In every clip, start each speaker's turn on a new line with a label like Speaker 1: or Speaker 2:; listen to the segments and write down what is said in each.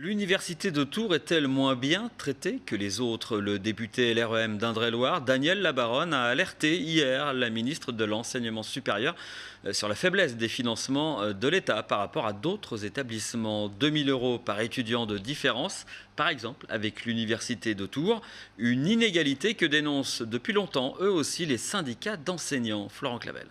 Speaker 1: L'université de Tours est-elle moins bien traitée que les autres? Le député LREM d'Indre-et-Loire, Daniel Labaronne, a alerté hier la ministre de l'Enseignement supérieur sur la faiblesse des financements de l'État par rapport à d'autres établissements. 2 000 euros par étudiant de différence, par exemple, avec l'université de Tours. Une inégalité que dénoncent depuis longtemps, eux aussi, les syndicats d'enseignants. Florent Clavel.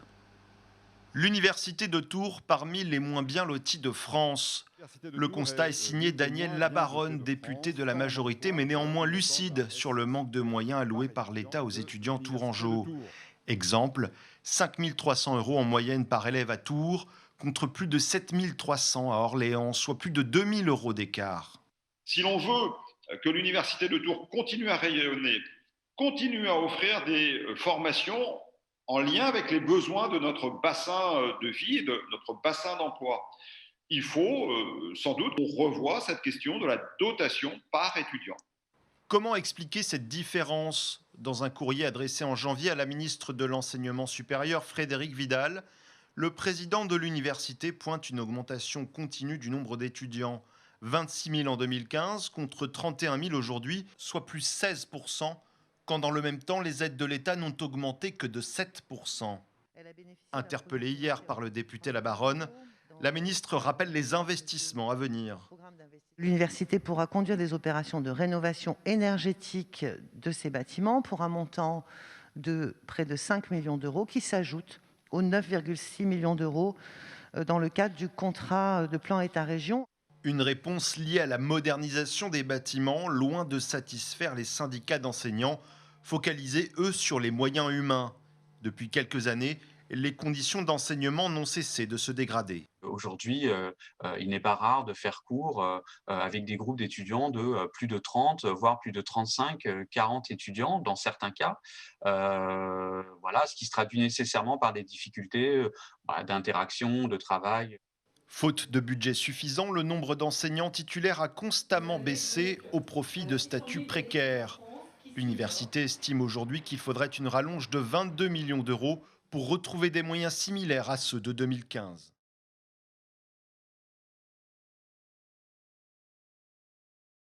Speaker 2: L'université de Tours parmi les moins bien lotis de France. Le constat est signé Daniel Labaronne, député de la majorité, mais néanmoins lucide sur le manque de moyens alloués par l'État aux étudiants tourangeaux. Exemple, 5 300 euros en moyenne par élève à Tours, contre plus de 7 300 à Orléans, soit plus de 2 000 euros d'écart.
Speaker 3: Si l'on veut que l'université de Tours continue à rayonner, continue à offrir des formations en lien avec les besoins de notre bassin de vie et de notre bassin d'emploi, il faut sans doute qu'on revoie cette question de la dotation par étudiant.
Speaker 2: Comment expliquer cette différence? Dans un courrier adressé en janvier à la ministre de l'Enseignement supérieur, Frédérique Vidal, le président de l'université pointe une augmentation continue du nombre d'étudiants. 26 000 en 2015 contre 31 000 aujourd'hui, soit plus 16%, quand dans le même temps, les aides de l'État n'ont augmenté que de 7%. Interpellée hier par le député Labaronne, la ministre rappelle les investissements à venir.
Speaker 4: L'université pourra conduire des opérations de rénovation énergétique de ces bâtiments pour un montant de près de 5 millions d'euros qui s'ajoute aux 9,6 millions d'euros dans le cadre du contrat de plan État-région.
Speaker 2: Une réponse liée à la modernisation des bâtiments, loin de satisfaire les syndicats d'enseignants, focalisés, eux, sur les moyens humains. Depuis quelques années, les conditions d'enseignement n'ont cessé de se dégrader.
Speaker 5: Aujourd'hui, il n'est pas rare de faire cours avec des groupes d'étudiants de plus de 30, voire plus de 35, 40 étudiants dans certains cas. Voilà, ce qui se traduit nécessairement par des difficultés d'interaction, de travail.
Speaker 2: Faute de budget suffisant, le nombre d'enseignants titulaires a constamment baissé au profit de statuts précaires. L'université estime aujourd'hui qu'il faudrait une rallonge de 22 millions d'euros pour retrouver des moyens similaires à ceux de 2015.